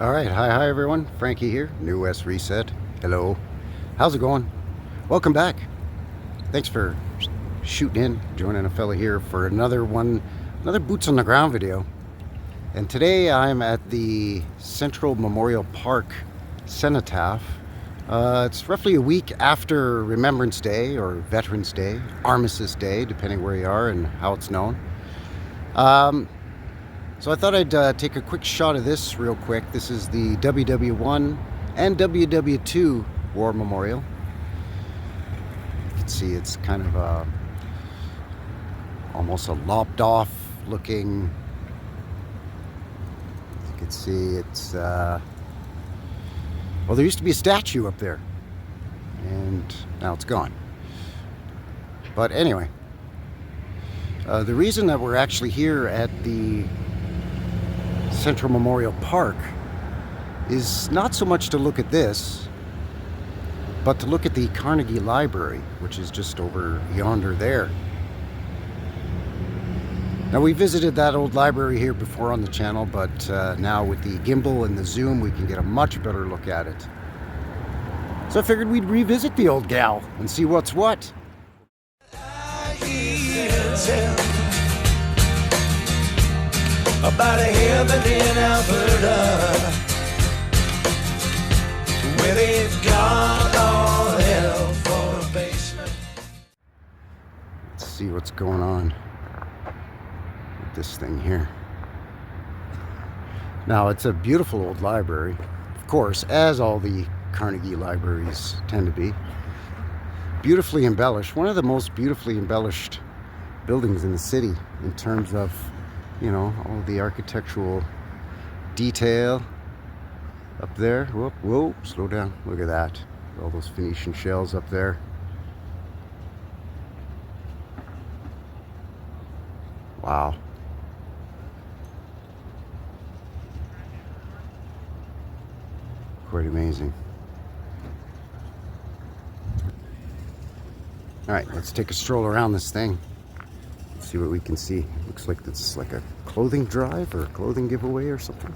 All right, hi everyone. Frankie here, New West Reset. Hello, how's it going? Welcome back. Thanks for shooting in, joining a fella here for another boots on the ground video. And today I'm at the Central Memorial Park Cenotaph. It's roughly a week after Remembrance Day or Veterans Day, Armistice Day, depending where you are and how it's known. So I thought I'd take a quick shot of this real quick. This is the WW1 and WW2 War Memorial. You can see it's kind of almost a lopped off looking. You can see it's, well, there used to be a statue up there and now it's gone. But anyway, the reason that we're actually here at the Central Memorial Park is not so much to look at this, but to look at the Carnegie Library, which is just over yonder there. Now, we visited that old library here before on the channel, but now with the gimbal and the zoom, we can get a much better look at it. So I figured we'd revisit the old gal and see what's what. About a heaven in Alberta, where they've got all hell for a basement. Let's see what's going on with this thing here. Now, it's a beautiful old library, of course, as all the Carnegie libraries tend to be. Beautifully embellished, one of the most beautifully embellished buildings in the city in terms of, you know, all the architectural detail up there. Whoa, slow down. Look at that. All those Phoenician shells up there. Wow. Quite amazing. All right, let's take a stroll around this thing. See what we can see. Looks like it's like a clothing drive or a clothing giveaway or something.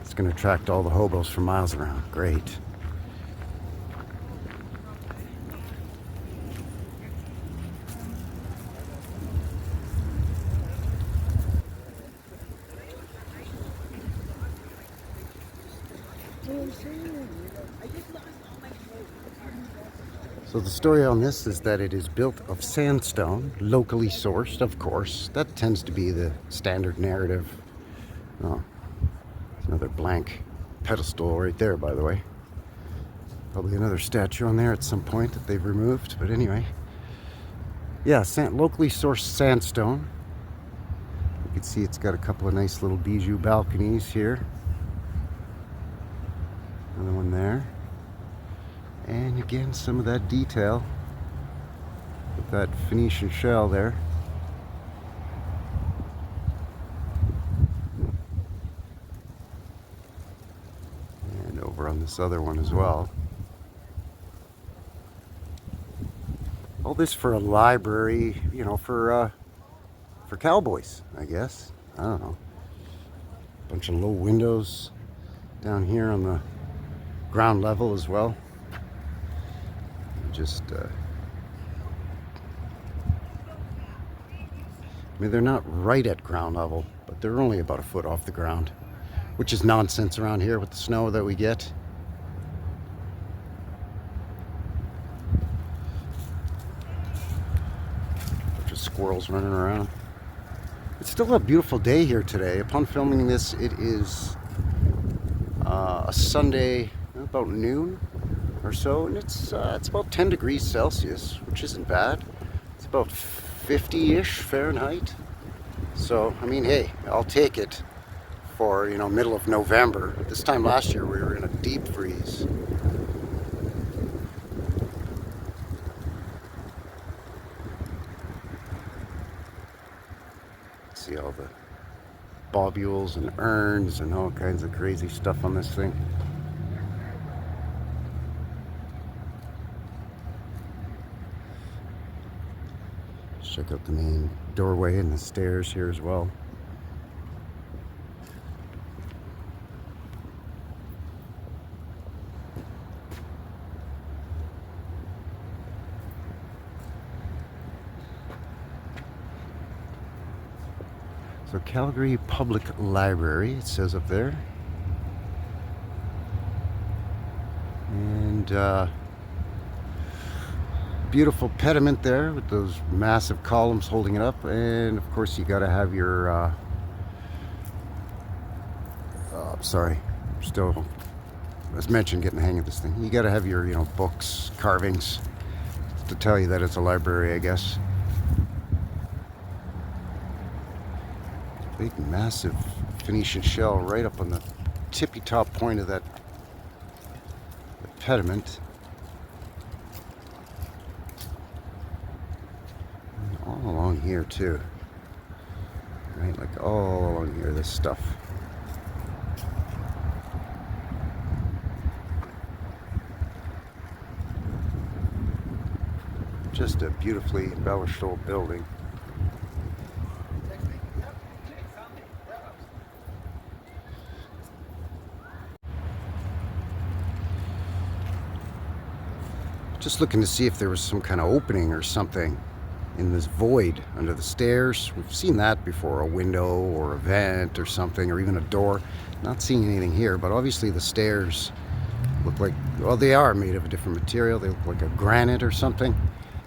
It's going to attract all the hobos for miles around. Great. So the story on this is that it is built of sandstone, locally sourced, of course. That tends to be the standard narrative. Oh, another blank pedestal right there, by the way. Probably another statue on there at some point that they've removed, but anyway. Yeah, locally sourced sandstone. You can see it's got a couple of nice little bijou balconies here. Another one there. And again, some of that detail with that Phoenician shell there. And over on this other one as well. All this for a library, you know, for cowboys, I guess. I don't know. Bunch of low windows down here on the ground level as well. Just, I mean, they're not right at ground level, but they're only about a foot off the ground, which is nonsense around here with the snow that we get. Bunch of squirrels running around. It's still a beautiful day here today. Upon filming this, it is a Sunday, about noon or so, and it's about 10 degrees Celsius, which isn't bad. It's about 50-ish Fahrenheit. So, I mean, hey, I'll take it for, you know, middle of November. This time last year we were in a deep freeze. See all the bobules and urns and all kinds of crazy stuff on this thing. Check out the main doorway and the stairs here as well. So Calgary Public Library, it says up there. And beautiful pediment there with those massive columns holding it up. And of course you got to have your sorry, still, as mentioned, getting the hang of this thing. You got to have your, books, carvings to tell you that it's a library, I guess. Big, massive Phoenician shell right up on the tippy top point of that pediment. And all along here too. Right, like all along here, this stuff. Just a beautifully embellished old building. Just looking to see if there was some kind of opening or something in this void under the stairs. We've seen that before, a window or a vent or something, or even a door. Not seeing anything here, but obviously the stairs look like, well, they are made of a different material. They look like a granite or something.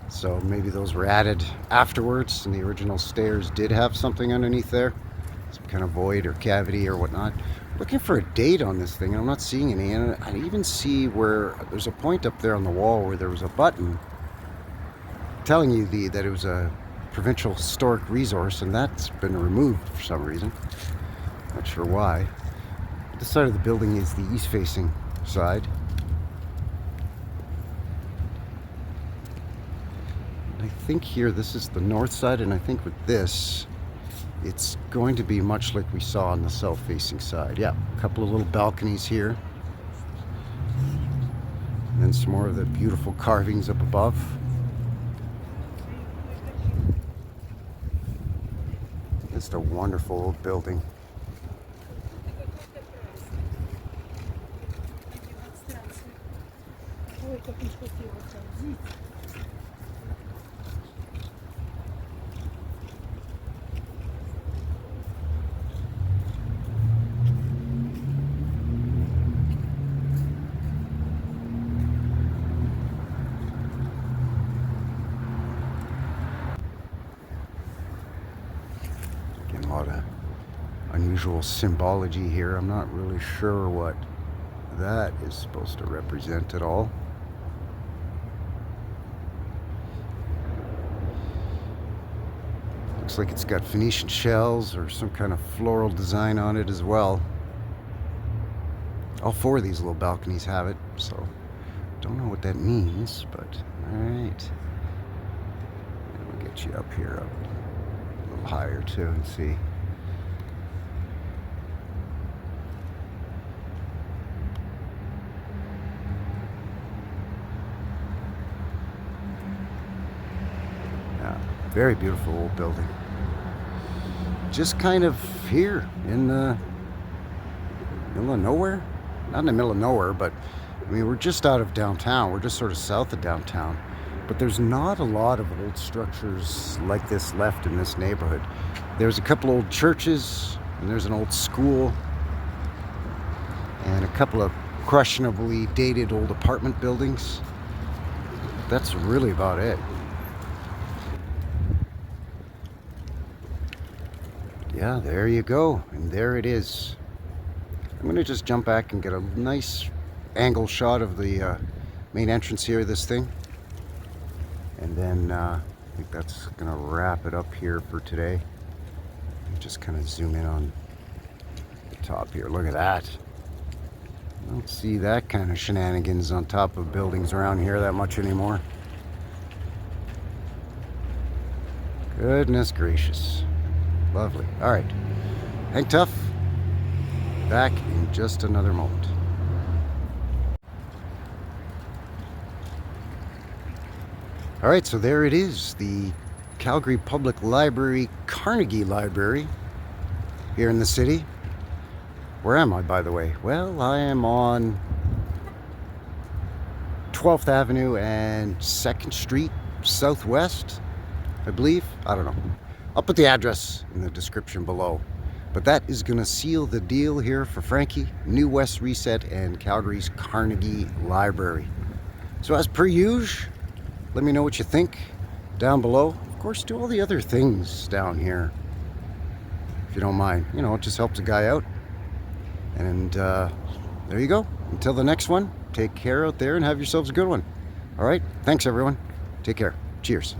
So maybe those were added afterwards, and the original stairs did have something underneath there, some kind of void or cavity or whatnot. Looking for a date on this thing, and I'm not seeing any. And I even see where there's a point up there on the wall where there was a button telling you that it was a provincial historic resource, and that's been removed for some reason. Not sure why. This side of the building is the east-facing side. I think here this is the north side, and I think with this it's going to be much like we saw on the south-facing side. Yeah, a couple of little balconies here, and then some more of the beautiful carvings up above. Just a wonderful old building. A lot of unusual symbology here. I'm not really sure what that is supposed to represent at all. Looks like it's got Phoenician shells or some kind of floral design on it as well. All four of these little balconies have it, so don't know what that means, but alright. We'll get you up here, up a little higher too, and see. Yeah, very beautiful old building. Just kind of here in the middle of nowhere. Not in the middle of nowhere, but I mean, we're just out of downtown. We're just sort of south of downtown. But there's not a lot of old structures like this left in this neighborhood. There's a couple old churches, and there's an old school, and a couple of questionably dated old apartment buildings. That's really about it. Yeah, there you go. And there it is. I'm going to just jump back and get a nice angle shot of the main entrance here of this thing. And then I think that's going to wrap it up here for today. Just kind of zoom in on the top here. Look at that. I don't see that kind of shenanigans on top of buildings around here that much anymore. Goodness gracious. Lovely. All right. Hang tough. Back in just another moment. All right, so there it is, the Calgary Public Library, Carnegie Library, here in the city. Where am I, by the way? Well, I am on 12th Avenue and 2nd Street Southwest, I believe. I don't know. I'll put the address in the description below. But that is going to seal the deal here for Frankie, New West Reset, and Calgary's Carnegie Library. So as per usual, let me know what you think down below. Of course, do all the other things down here, if you don't mind. You know, it just helps a guy out. And there you go. Until the next one, take care out there and have yourselves a good one. All right? Thanks, everyone. Take care. Cheers.